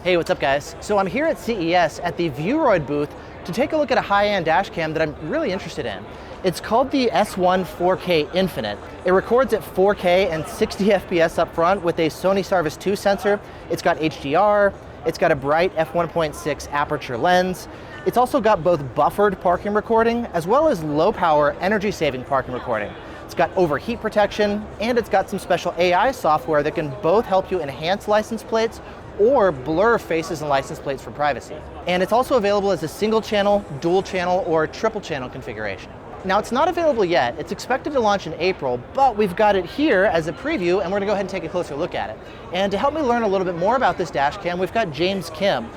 Hey, what's up guys? So I'm here at CES at the Vueroid booth to take a look at a high-end dash cam that I'm really interested in. It's called the S1 4K Infinite. It records at 4K and 60 FPS up front with a Sony Sarvis 2 sensor. It's got HDR, it's got a bright f1.6 aperture lens. It's also got both buffered parking recording as well as low power energy saving parking recording. It's got overheat protection, and it's got some special AI software that can both help you enhance license plates or blur faces and license plates for privacy. And it's also available as a single channel, dual channel, or triple channel configuration. Now it's not available yet, it's expected to launch in April, but we've got it here as a preview and we're gonna go ahead and take a closer look at it. And to help me learn a little bit more about this dash cam, we've got James Kim.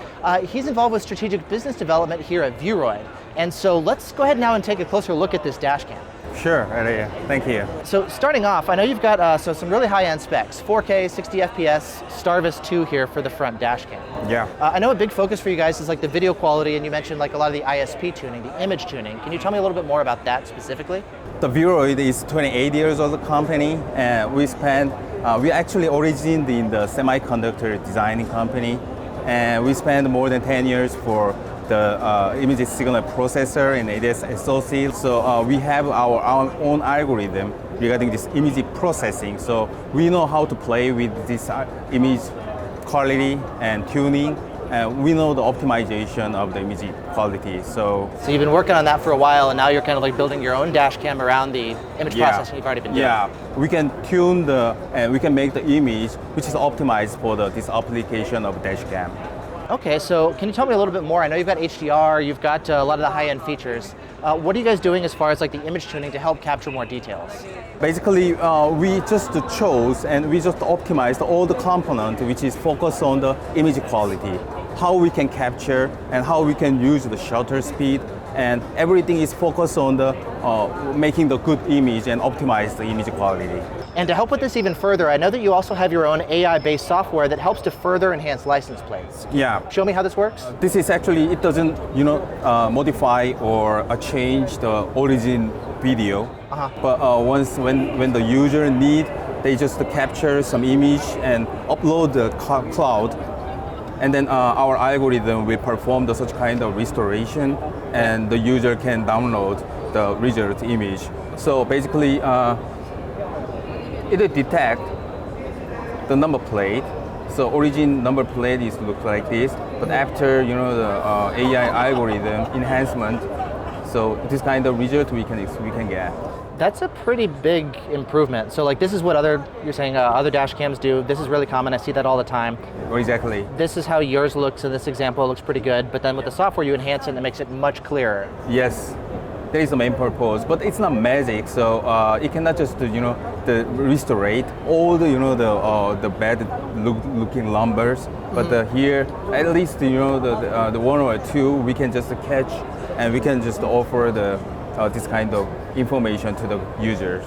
He's involved with strategic business development here at Vueroid. And so let's go ahead now and take a closer look at this dash cam. Sure, thank you. So starting off, I know you've got some really high-end specs, 4K, 60 FPS, Sarvis 2 here for the front dash cam. Yeah. I know a big focus for you guys is like the video quality, and you mentioned like a lot of the ISP tuning, the image tuning. Can you tell me a little bit more about that specifically? The Vueroid is 28 years old company, and we actually originated in the semiconductor designing company, and we spent more than 10 years for the image signal processor and ADAS SoC. So we have our own algorithm regarding this image processing. So we know how to play with this image quality and tuning. And we know the optimization of the image quality. So you've been working on that for a while, and now you're kind of like building your own dash cam around the image processing you've already been doing. Yeah, we can tune and we can make the image which is optimized for this application of dash cam. Okay, so can you tell me a little bit more? I know you've got HDR, you've got a lot of the high-end features. What are you guys doing as far as like the image tuning to help capture more details? Basically, we just chose and we just optimized all the components which is focused on the image quality, how we can capture and how we can use the shutter speed, and everything is focused on the making the good image and optimize the image quality. And to help with this even further, I know that you also have your own AI-based software that helps to further enhance license plates. Yeah. Show me how this works. This is actually, it doesn't, modify or change the origin video. But when the user need, they just capture some image and upload the cloud. And then our algorithm will perform such kind of restoration, and the user can download the result image. So basically, it detects the number plate. So origin number plate is look like this, but after the AI algorithm enhancement, so this kind of result we can get. That's a pretty big improvement. So like this is what you're saying other dash cams do. This is really common. I see that all the time. Exactly. This is how yours looks in this example. It looks pretty good. But then with the software, you enhance it and it makes it much clearer. Yes. That is the main purpose, but it's not magic, so it cannot just restore all the bad looking numbers. But here, at least the one or two, we can just catch and we can just offer this kind of information to the users.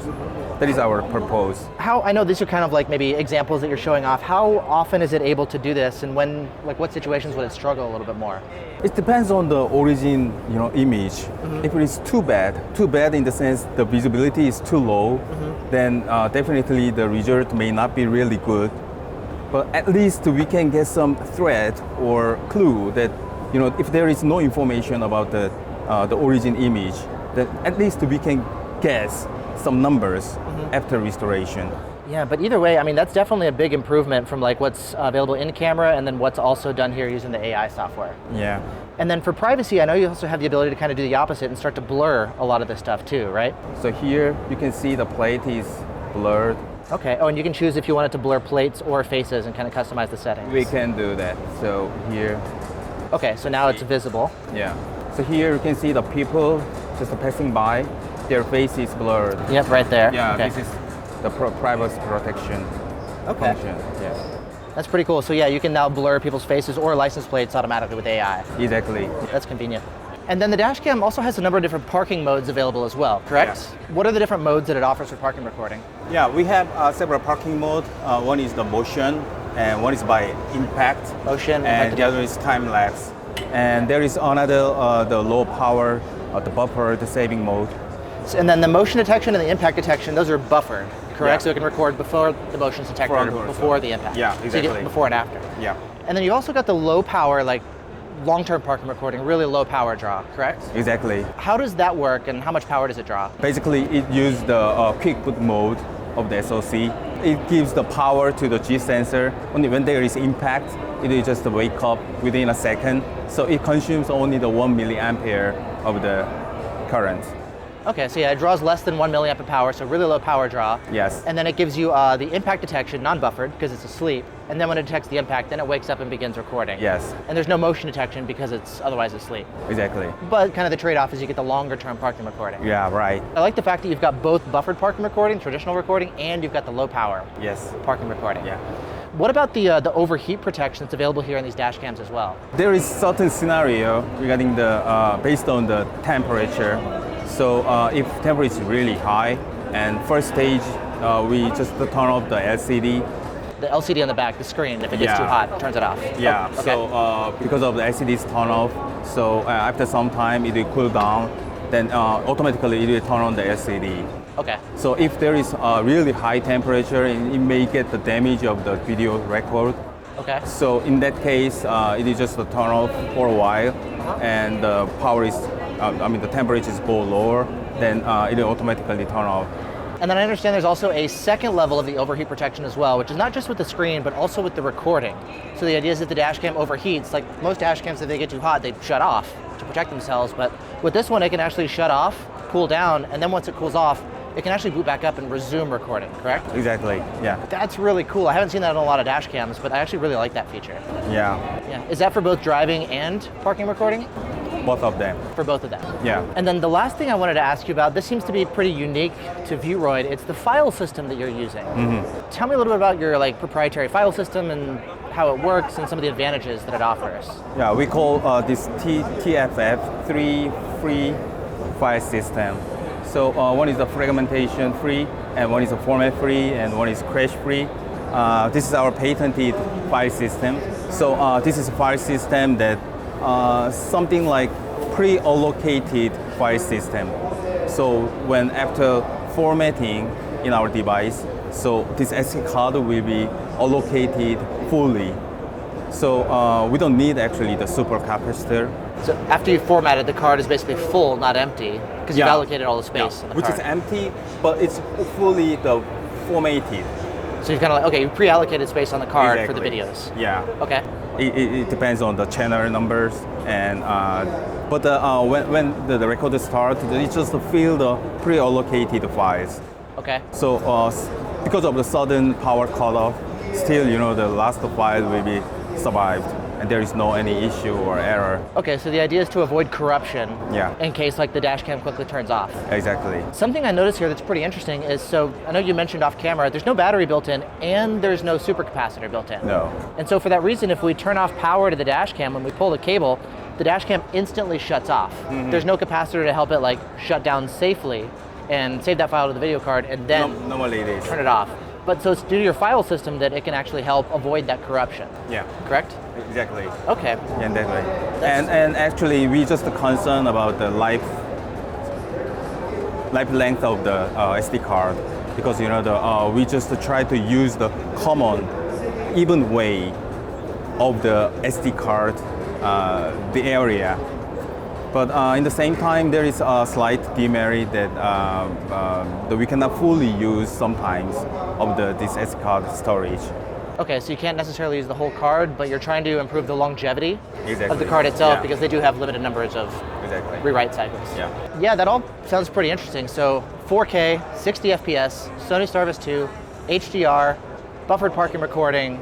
That is our purpose. I know these are kind of like maybe examples that you're showing off. How often is it able to do this, and when, like what situations would it struggle a little bit more? It depends on the origin, image. If it is too bad in the sense the visibility is too low, then definitely the result may not be really good. But at least we can get some thread or clue that, if there is no information about the origin image, then at least we can guess some numbers after restoration. Yeah, but either way, I mean, that's definitely a big improvement from like what's available in camera and then what's also done here using the AI software. Yeah. And then for privacy, I know you also have the ability to kind of do the opposite and start to blur a lot of this stuff too, right? So here you can see the plate is blurred. Okay, and you can choose if you want it to blur plates or faces and kind of customize the settings. We can do that. So here. Okay, so now it's visible. Yeah. So here you can see the people just passing by. Their face is blurred. Yep, right there. Yeah, okay. This is the privacy protection function. Yeah. That's pretty cool. So yeah, you can now blur people's faces or license plates automatically with AI. Exactly. That's convenient. And then the dashcam also has a number of different parking modes available as well, correct? Yes. What are the different modes that it offers for parking recording? Yeah, we have several parking modes. One is the motion, and one is by impact. Motion. And the other is time lapse. And there is another, the low power, the buffer, the saving mode. And then the motion detection and the impact detection, those are buffered. correct? Yeah. So it can record before the motion detector, Frontal, before so- the impact. Yeah, So you get exactly. before and after. Yeah, And then you also got the low power, like long-term parking recording, really low power draw, correct? exactly. How does that work and how much power does it draw? Basically, it uses the quick boot mode of the SoC. It gives the power to the G sensor. Only when there is impact, it will just wake up within a second. So it consumes only the 1 milliampere of the current. Okay, so yeah, it draws less than 1 milliamp of power, so really low power draw. Yes. And then it gives you the impact detection, non-buffered, because it's asleep. And then when it detects the impact, then it wakes up and begins recording. Yes, And there's no motion detection because it's otherwise asleep. exactly. But kind of the trade-off is you get the longer-term parking recording. Yeah, right. I like the fact that you've got both buffered parking recording, traditional recording, and you've got the low power Yes. parking recording. Yeah. What about the overheat protection that's available here in these dash cams as well? There is certain scenario regarding the based on the temperature. So if temperature is really high, and first stage we just turn off the LCD. The LCD on the back, the screen, if it gets Yeah. too hot, turns it off. Yeah. Oh, okay. So because of the LCD is turned off, so after some time it will cool down. Then automatically it will turn on the LCD. Okay. So if there is a really high temperature, it may get the damage of the video record. Okay. So in that case, it is just turn off for a while, and the power is, the temperatures go lower, then it will automatically turn off. And then I understand there's also a second level of the overheat protection as well, which is not just with the screen, but also with the recording. So the idea is that the dash cam overheats. Like most dash cams, if they get too hot, they shut off to protect themselves. But with this one, it can actually shut off, cool down, and then once it cools off, it can actually boot back up and resume recording, correct? Exactly, yeah. That's really cool. I haven't seen that in a lot of dash cams, but I actually really like that feature. Yeah, Yeah. Is that for both driving and parking recording? both of them. For both of them. Yeah. And then the last thing I wanted to ask you about, this seems to be pretty unique to Vueroid. It's the file system that you're using. Tell me a little bit about your proprietary file system and how it works and some of the advantages that it offers. Yeah, we call this TFF, 3 free file system. So one is a fragmentation free, and one is a format free, and one is crash free. This is our patented file system. So this is a file system that something like pre-allocated file system. So when after formatting in our device, so this SD card will be allocated fully. So we don't need actually the super capacitor. So after you formatted, the card is basically full, not empty, because you've Yeah. allocated all the space in the Which card. is empty, but it's fully formatted. So you've kind of okay, you pre-allocated space on the card for the Exactly. videos. Yeah. Okay. It depends on the channel numbers, and but when the recorder starts, it just fill the pre-allocated files. Okay. So because of the sudden power cutoff, still the last file will be survived, and there is no any issue or error. Okay, so the idea is to avoid corruption Yeah. in case the dash cam quickly turns off. Exactly. Something I noticed here that's pretty interesting is, so I know you mentioned off camera, there's no battery built in and there's no supercapacitor built in. No. And so for that reason, if we turn off power to the dash cam, when we pull the cable, the dash cam instantly shuts off. There's no capacitor to help it shut down safely and save that file to the video card and then Normally it is. turn it off. But so it's due to your file system that it can actually help avoid that corruption, Yeah. correct? Exactly. Okay. Yeah, that way. And actually, we just concerned about the life length of the SD card, because we just try to use the common, even way of the SD card, the area. But in the same time, there is a slight demerit that we cannot fully use sometimes of this SD card storage. Okay, so you can't necessarily use the whole card, but you're trying to improve the longevity of the Exactly. card itself Yeah. because they do have limited numbers of Exactly. rewrite cycles. Yeah. Yeah, that all sounds pretty interesting. So 4K, 60 FPS, Sony Starvis 2, HDR, buffered parking recording,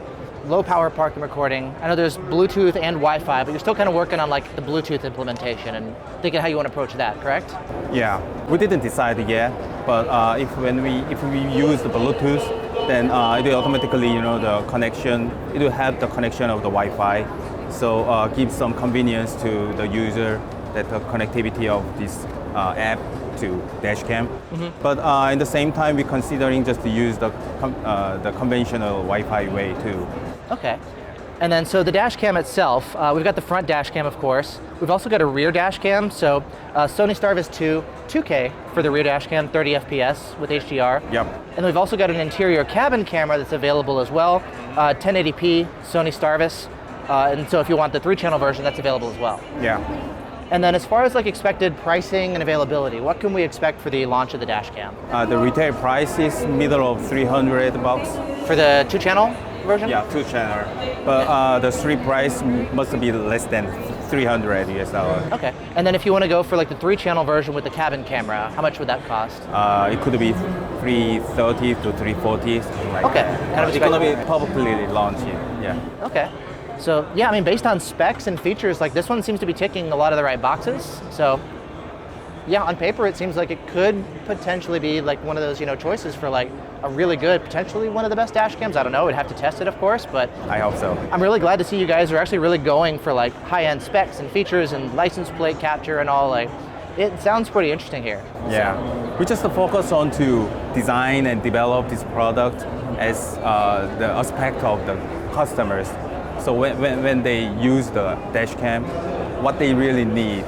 low power parking recording. I know there's Bluetooth and Wi-Fi, but you're still kind of working on the Bluetooth implementation and thinking how you want to approach that, correct? Yeah, we didn't decide yet, but if we use the Bluetooth, then it will automatically, the connection, it will have the connection of the Wi-Fi, so give some convenience to the user that the connectivity of this app to Dashcam. But in the same time, we're considering just to use the conventional Wi-Fi way too. Okay. And then so the dash cam itself, we've got the front dash cam, of course. We've also got a rear dash cam. So Sony Starvis 2 2K for the rear dash cam, 30 FPS with HDR. Yep. And we've also got an interior cabin camera that's available as well, 1080p Sony Starvis. And so if you want the 3-channel version, that's available as well. Yeah. And then as far as like expected pricing and availability, what can we expect for the launch of the dash cam? The retail price is middle of $300. For the 2-channel version? Yeah, 2-channel. But the street price must be less than $300 US. Okay. And then if you want to go for like the 3-channel version with the cabin camera, how much would that cost? It could be 330 to 340, something like Okay. that. Kind of It's going to be probably launched, yeah. Okay. So yeah, I mean, based on specs and features, like this one seems to be ticking a lot of the right boxes. So yeah, on paper, it seems like it could potentially be like one of those, choices for like a really good, potentially one of the best dash cams. I don't know, we'd have to test it, of course, but I hope so. I'm really glad to see you guys are actually really going for like high-end specs and features and license plate capture and all. Like, it sounds pretty interesting here. Yeah, we just focus on to design and develop this product as the aspect of the customers. So when they use the dash cam, what they really need.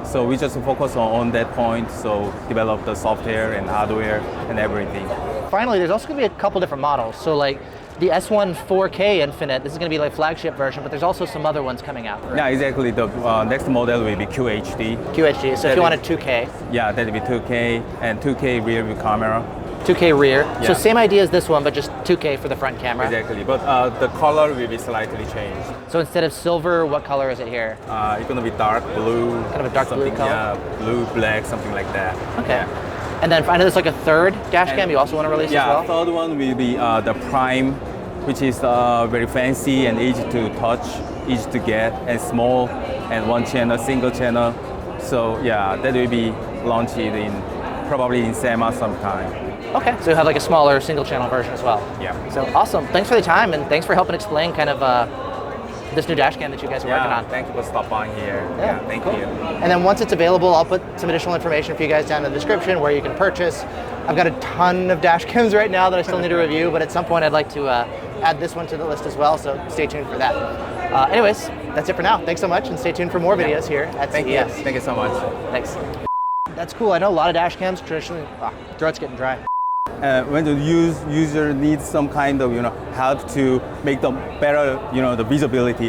So we just focus on that point, so develop the software and hardware and everything. Finally, there's also going to be a couple different models. So like the S1 4K Infinite, this is going to be like flagship version, but there's also some other ones coming out. Right? Yeah, exactly. The next model will be QHD. QHD, so if you wanted 2K. Yeah, that will be 2K and 2K rear view camera. 2K rear. Yeah. So same idea as this one, but just 2K for the front camera. Exactly, but the color will be slightly changed. So instead of silver, what color is it here? It's gonna be dark blue. Kind of a dark blue color? Yeah, blue, black, something like that. Okay. Yeah. And then I know there's like a third dash cam you also want to release as well? Yeah, third one will be the Prime, which is very fancy and easy to touch, easy to get, and small, and one channel, single channel. So yeah, that will be launched probably in SEMA sometime. Okay, so you have like a smaller single channel version as well. Yeah. So awesome. Thanks for the time and thanks for helping explain kind of this new dash cam that you guys are working on. Thank you for stopping by here. Yeah, thank cool. you. And then once it's available, I'll put some additional information for you guys down in the description where you can purchase. I've got a ton of dash cams right now that I still need to review, but at some point I'd like to add this one to the list as well, so stay tuned for that. Anyways, that's it for now. Thanks so much and stay tuned for more videos here at Thank CES. you. Thank you so much. Thanks. That's cool. I know a lot of dash cams traditionally, throat's getting dry. When the user needs some kind of help to make them better, the visibility